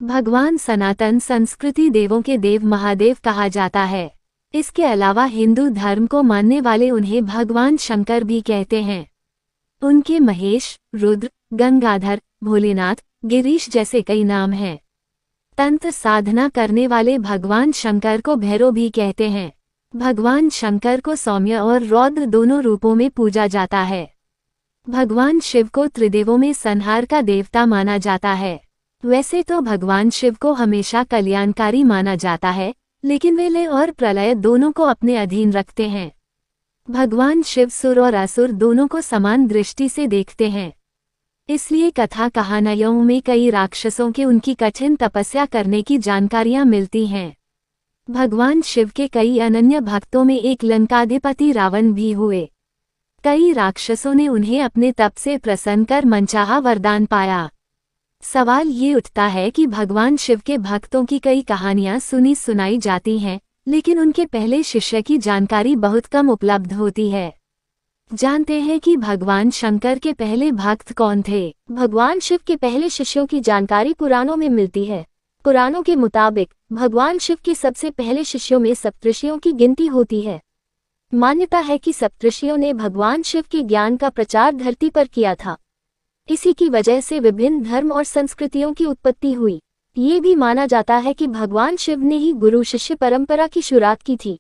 भगवान सनातन संस्कृति देवों के देव महादेव कहा जाता है। इसके अलावा हिंदू धर्म को मानने वाले उन्हें भगवान शंकर भी कहते हैं। उनके महेश, रुद्र, गंगाधर, भोलेनाथ, गिरीश जैसे कई नाम हैं। तंत्र साधना करने वाले भगवान शंकर को भैरव भी कहते हैं। भगवान शंकर को सौम्य और रौद्र दोनों रूपों में पूजा जाता है। भगवान शिव को त्रिदेवों में संहार का देवता माना जाता है। वैसे तो भगवान शिव को हमेशा कल्याणकारी माना जाता है, लेकिन वे लय और प्रलय दोनों को अपने अधीन रखते हैं। भगवान शिव सुर और असुर दोनों को समान दृष्टि से देखते हैं। इसलिए कथा कहानियों में कई राक्षसों के उनकी कठिन तपस्या करने की जानकारियां मिलती हैं। भगवान शिव के कई अनन्य भक्तों में एक लंकाधिपति रावण भी हुए। कई राक्षसों ने उन्हें अपने तप से प्रसन्न कर मनचाहा वरदान पाया। सवाल ये उठता है कि भगवान शिव के भक्तों की कई कहानियां सुनी सुनाई जाती हैं, लेकिन उनके पहले शिष्य की जानकारी बहुत कम उपलब्ध होती है। जानते हैं कि भगवान शंकर के पहले भक्त कौन थे। भगवान शिव के पहले शिष्यों की जानकारी पुराणों में मिलती है। पुराणों के मुताबिक भगवान शिव के सबसे पहले शिष्यों में सप्तऋषियों की गिनती होती है। मान्यता है कि सप्तऋषियों ने भगवान शिव के ज्ञान का प्रचार धरती पर किया था। इसी की वजह से विभिन्न धर्म और संस्कृतियों की उत्पत्ति हुई। ये भी माना जाता है कि भगवान शिव ने ही गुरु शिष्य परंपरा की शुरुआत की थी।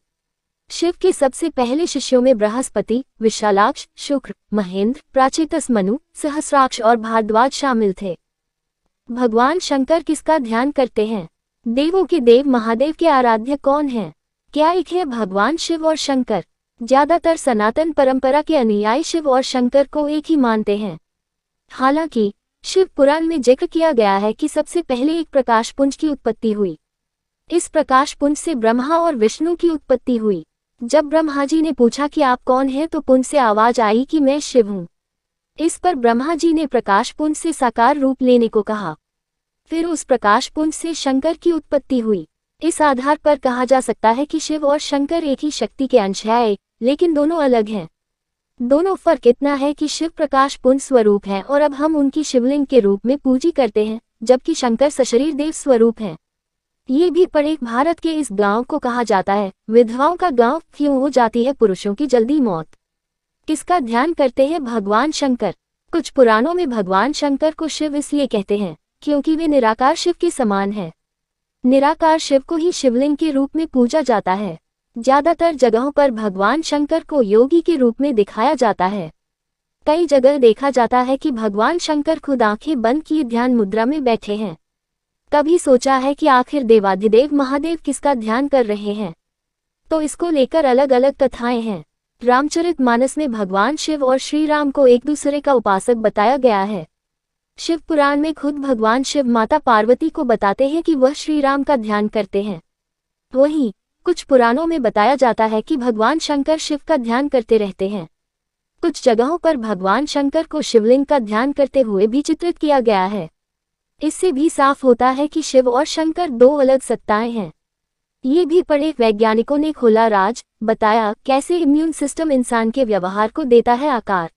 शिव के सबसे पहले शिष्यों में बृहस्पति, विशालाक्ष, शुक्र, महेंद्र, प्राचेतस, मनु, सहस्राक्ष और भारद्वाज शामिल थे। भगवान शंकर किसका ध्यान करते हैं? देवों के देव महादेव के आराध्य कौन हैं? क्या एक है भगवान शिव और शंकर? ज्यादातर सनातन परंपरा के अनुयायी शिव और शंकर को एक ही मानते हैं। हालांकि शिव पुराण में जिक्र किया गया है कि सबसे पहले एक प्रकाश पुंज की उत्पत्ति हुई। इस प्रकाश पुंज से ब्रह्मा और विष्णु की उत्पत्ति हुई। जब ब्रह्मा जी ने पूछा कि आप कौन हैं, तो पुंज से आवाज आई कि मैं शिव हूँ। इस पर ब्रह्मा जी ने प्रकाश पुंज से साकार रूप लेने को कहा। फिर उस प्रकाश पुंज से शंकर की उत्पत्ति हुई। इस आधार पर कहा जा सकता है कि शिव और शंकर एक ही शक्ति के अंश हैं, लेकिन दोनों अलग हैं। दोनों फर्क इतना है कि शिव प्रकाश पुंज स्वरूप है और अब हम उनकी शिवलिंग के रूप में पूजी करते हैं, जबकि शंकर सशरीर देव स्वरूप हैं। ये भी पढ़े, भारत के इस गांव को कहा जाता है विधवाओं का गांव, क्यों हो जाती है पुरुषों की जल्दी मौत। किसका ध्यान करते हैं भगवान शंकर? कुछ पुराणों में भगवान शंकर को शिव इसलिए कहते हैं क्योंकि वे निराकार शिव के समान हैं। निराकार शिव को ही शिवलिंग के रूप में पूजा जाता है। ज्यादातर जगहों पर भगवान शंकर को योगी के रूप में दिखाया जाता है। कई जगह देखा जाता है कि भगवान शंकर खुद आंखें बंद किए ध्यान मुद्रा में बैठे हैं। कभी सोचा है कि आखिर देवाधिदेव महादेव किसका ध्यान कर रहे हैं? तो इसको लेकर अलग अलग कथाएं हैं। रामचरितमानस में भगवान शिव और श्री राम को एक दूसरे का उपासक बताया गया है। शिव पुराण में खुद भगवान शिव माता पार्वती को बताते हैं कि वह श्री राम का ध्यान करते हैं। वहीं कुछ पुराणों में बताया जाता है कि भगवान शंकर शिव का ध्यान करते रहते हैं। कुछ जगहों पर भगवान शंकर को शिवलिंग का ध्यान करते हुए भी चित्रित किया गया है। इससे भी साफ होता है कि शिव और शंकर दो अलग सत्ताएं हैं। ये भी पढ़े, वैज्ञानिकों ने खोला राज, बताया कैसे इम्यून सिस्टम इंसान के व्यवहार को देता है आकार।